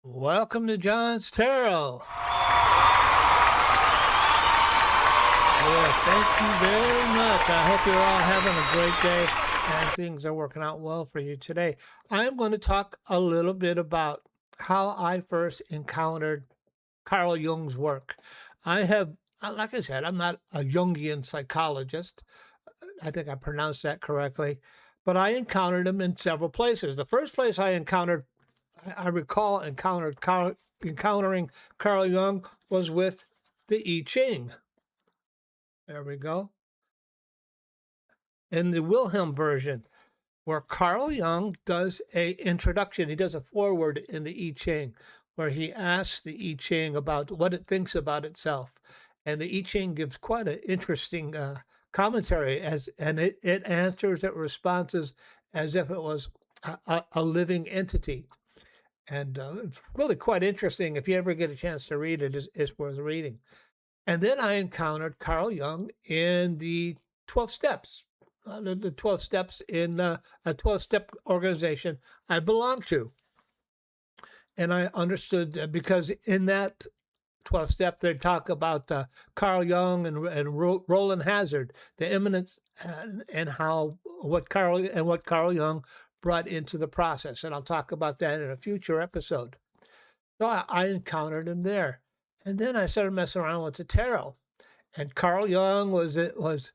Welcome to John's Tarot. Thank you very much. I hope you're all having a great day and things are working out well for you today. I'm going to talk a little bit about how I first encountered Carl Jung's work. Like I said, I'm not a Jungian psychologist. I think I pronounced that correctly, but I encountered him in several places. The first place I recall encountering Carl Jung was with the I Ching. There we go. In the Wilhelm version, where Carl Jung does a introduction, he does a foreword in the I Ching, where he asks the I Ching about what it thinks about itself. And the I Ching gives quite an interesting commentary, and it answers it responses as if it was a living entity. And it's really quite interesting. If you ever get a chance to read it, it's worth reading. And then I encountered Carl Jung in the 12 Steps, the 12 Steps in a 12-step organization I belong to. And I understood because in that 12 step, they talk about Carl Jung and Roland Hazard, the immanence and what Carl Jung brought into the process. And I'll talk about that in a future episode. So I encountered him there. And then I started messing around with the tarot. And Carl Jung was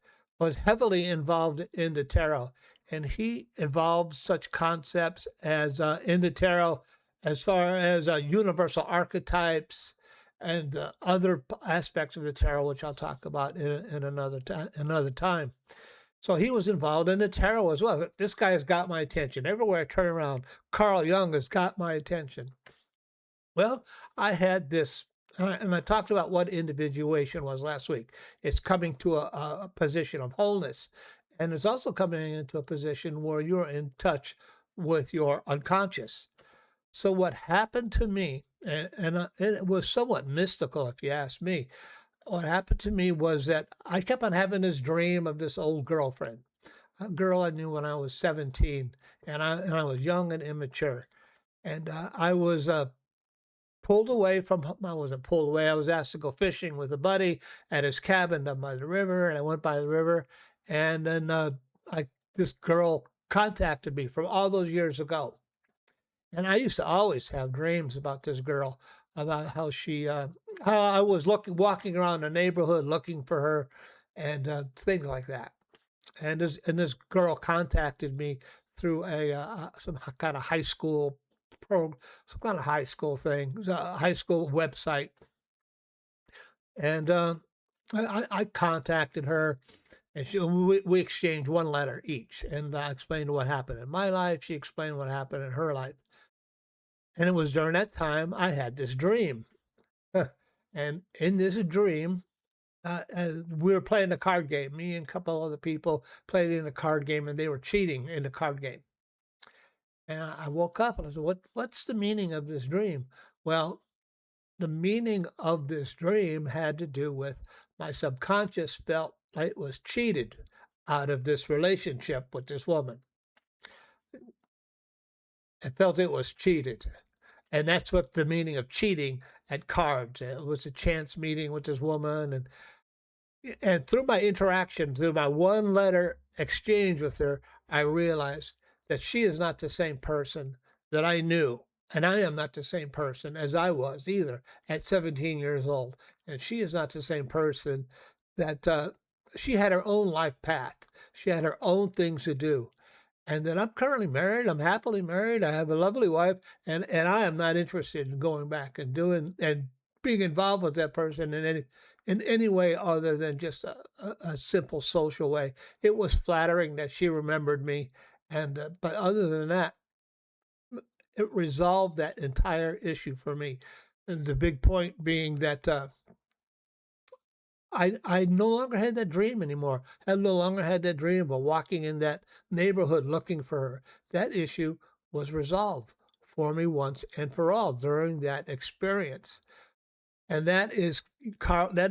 heavily involved in the tarot. And he involved such concepts as in the tarot, as far as universal archetypes and other aspects of the tarot, which I'll talk about in another time. So he was involved in the tarot as well. This guy has got my attention. Everywhere I turn around, Carl Jung has got my attention. Well, I had this, and I talked about what individuation was last week. It's coming to a position of wholeness. And it's also coming into a position where you're in touch with your unconscious. So what happened to me, and it was somewhat mystical if you ask me, what happened to me was that I kept on having this dream of this old girlfriend, a girl I knew when I was 17, and I was young and immature. And I was pulled away from, I wasn't pulled away, I was asked to go fishing with a buddy at his cabin up by the river, and I went by the river, and then this girl contacted me from all those years ago. And I used to always have dreams about this girl, about how how I was walking around the neighborhood looking for her, and things like that. And this girl contacted me through some kind of high school some kind of high school thing, it was a high school website. And I contacted her, and we exchanged one letter each. And I explained what happened in my life. She explained what happened in her life. And it was during that time I had this dream. And in this dream, we were playing a card game. Me and a couple other people played in a card game, and they were cheating in the card game. And I woke up and I said, what's the meaning of this dream? Well, the meaning of this dream had to do with my subconscious felt like it was cheated out of this relationship with this woman. I felt it was cheated. And that's what the meaning of cheating at cards. It was a chance meeting with this woman. And through my interaction, through my one letter exchange with her, I realized that she is not the same person that I knew. And I am not the same person as I was either at 17 years old. And she is not the same person that she had her own life path. She had her own things to do. And then I'm currently married. I'm happily married. I have a lovely wife, and I am not interested in going back and being involved with that person in any way other than just a simple social way. It was flattering that she remembered me, and but other than that, it resolved that entire issue for me. And the big point being that I no longer had that dream anymore. I no longer had that dream of walking in that neighborhood looking for her. That issue was resolved for me once and for all during that experience. And that is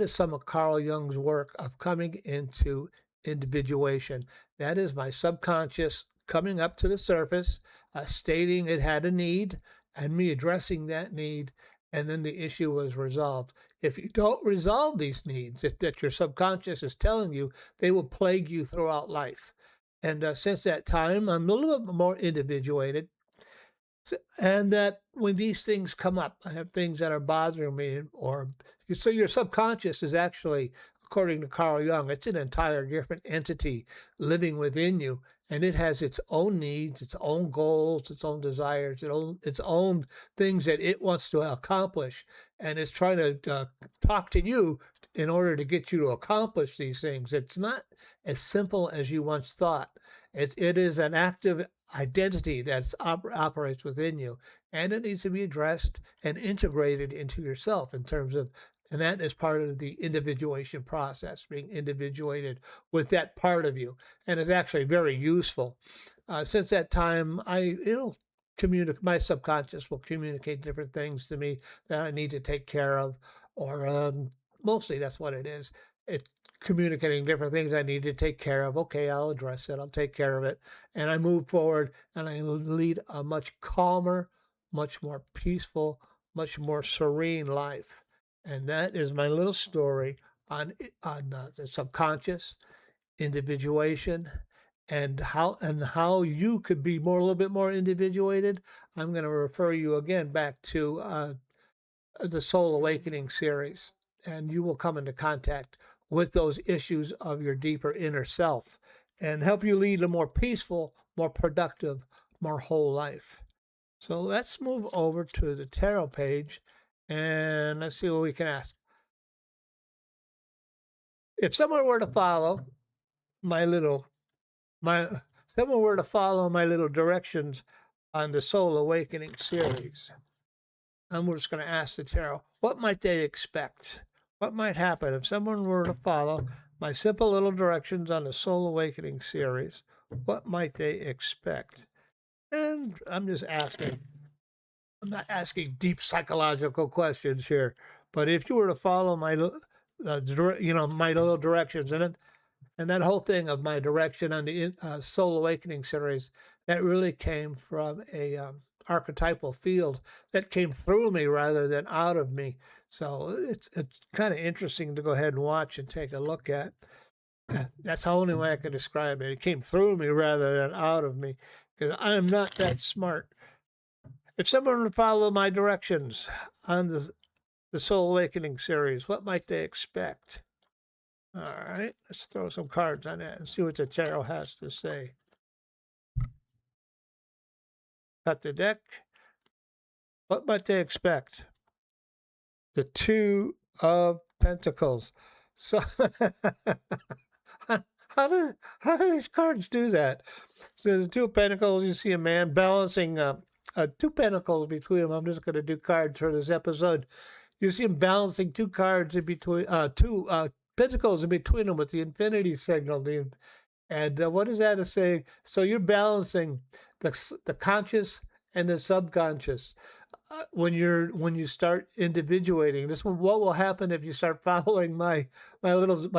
some of Carl Jung's work of coming into individuation. That is my subconscious coming up to the surface, stating it had a need, and me addressing that need, and then the issue was resolved. If you don't resolve these needs, if that your subconscious is telling you, they will plague you throughout life. And since that time, I'm a little bit more individuated. And that when these things come up, I have things that are bothering me, or so your subconscious is actually, according to Carl Jung, it's an entire different entity living within you, and it has its own needs, its own goals, its own desires, its own things that it wants to accomplish, and it's trying to talk to you in order to get you to accomplish these things. It's not as simple as you once thought. It is an active identity that operates within you, and it needs to be addressed and integrated into yourself in terms of, and that is part of the individuation process, being individuated with that part of you, and it's actually very useful. Since that time, it'll communicate. My subconscious will communicate different things to me that I need to take care of, or mostly that's what it is. It's communicating different things I need to take care of. Okay, I'll address it. I'll take care of it, and I move forward, and I lead a much calmer, much more peaceful, much more serene life. And that is my little story on the subconscious, individuation, and how you could be more a little bit more individuated. I'm going to refer you again back to the Soul Awakening series, and you will come into contact with those issues of your deeper inner self and help you lead a more peaceful, more productive, more whole life. So let's move over to the tarot page and let's see what we can ask. If someone were to follow my little my someone were to follow my little directions on the Soul Awakening series, and we're just going to ask the tarot, what might they expect? What might happen if someone were to follow my simple little directions on the Soul Awakening series? What might they expect? And I'm just asking. I'm not asking deep psychological questions here, but if you were to follow my, my little directions, and that whole thing of my direction on the Soul Awakening series, that really came from a archetypal field that came through me rather than out of me. So it's kind of interesting to go ahead and watch and take a look at. That's the only way I can describe it. It came through me rather than out of me, because I'm not that smart. If someone would follow my directions on the Soul Awakening series, what might they expect? All right, let's throw some cards on that and see what the tarot has to say. Cut the deck. What might they expect? The Two of Pentacles. So, how do these cards do that? So, the Two of Pentacles, you see a man balancing two pentacles between them. I'm just going to do cards for this episode. You see him balancing two cards in between, two pentacles in between them with the infinity signal. And what is that saying? So you're balancing the conscious and the subconscious. When you start individuating, what will happen if you start following my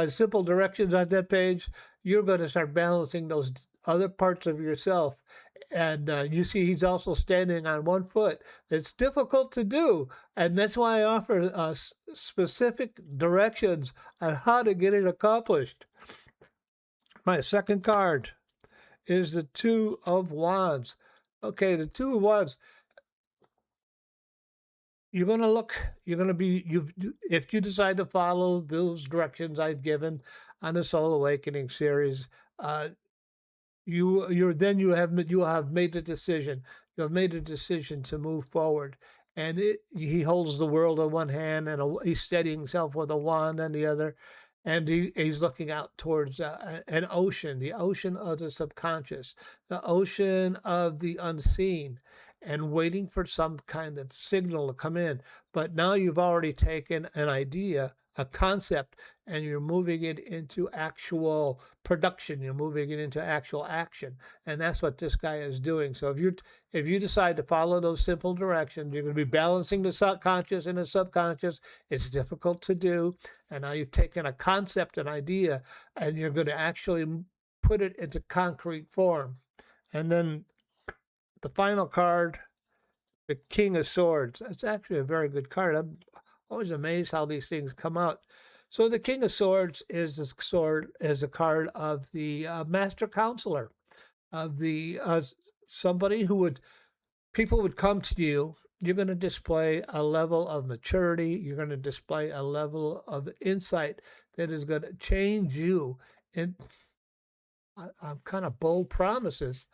simple directions on that page? You're going to start balancing those other parts of yourself, and you see he's also standing on one foot. It's difficult to do, and that's why I offer specific directions on how to get it accomplished. My second card is the Two of Wands. Okay, the Two of Wands. You're going to look, you're going to be, if you decide to follow those directions I've given on the Soul Awakening series, you have made a decision. You have made a decision to move forward. And he holds the world in one hand, and he's steadying himself with a wand in the other. And he's looking out towards an ocean, the ocean of the subconscious, the ocean of the unseen, and waiting for some kind of signal to come in. But now you've already taken an idea, a concept, and you're moving it into actual production. You're moving it into actual action, and that's what this guy is doing. So if you decide to follow those simple directions, you're going to be balancing the subconscious and the subconscious. It's difficult to do, and now you've taken a concept, an idea, and you're going to actually put it into concrete form. And then the final card The King of Swords. That's actually a very good card. I'm always amazed how these things come out. So the King of Swords is a card of the Master Counselor, of the somebody who would people would come to you. You're going to display a level of maturity. You're going to display a level of insight that is going to change you. And I'm kind of bold promises,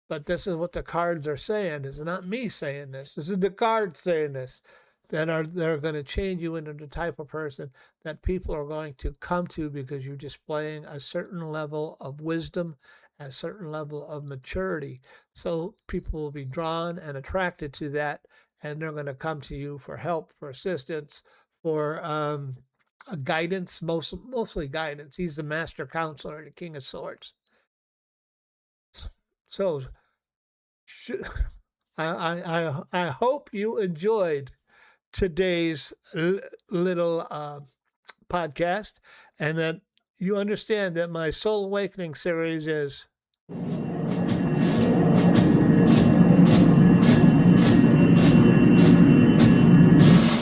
but this is what the cards are saying. It's not me saying this. This is the cards saying this. They're going to change you into the type of person that people are going to come to because you're displaying a certain level of wisdom, a certain level of maturity. So people will be drawn and attracted to that, and they're going to come to you for help, for assistance, for guidance, mostly guidance. He's the master counselor, the King of Swords. So I hope you enjoyed today's little podcast, and that you understand that my Soul Awakening series is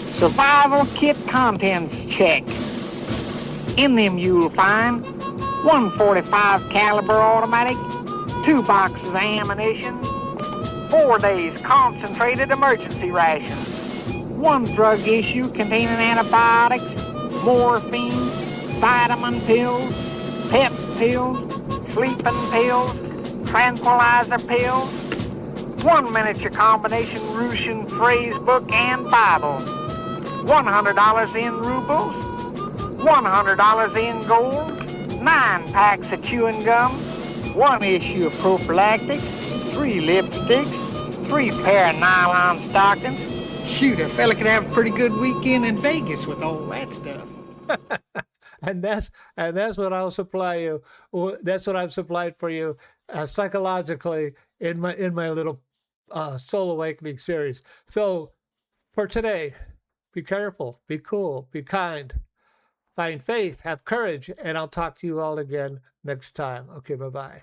survival kit contents check. In them you'll find 145 caliber automatic, 2 boxes of ammunition, 4 days concentrated emergency rations, 1 drug issue containing antibiotics, morphine, vitamin pills, pep pills, sleeping pills, tranquilizer pills, 1 miniature combination Russian phrase book and Bible, $100 in rubles, $100 in gold, 9 packs of chewing gum, 1 issue of prophylactics, 3 lipsticks, 3 pair of nylon stockings. Shoot, a fella could have a pretty good weekend in Vegas with all that stuff. and that's what I'll supply you. That's what I've supplied for you psychologically in my little Soul Awakening series. So for today, be careful, be cool, be kind, find faith, have courage, and I'll talk to you all again next time. Okay, bye-bye.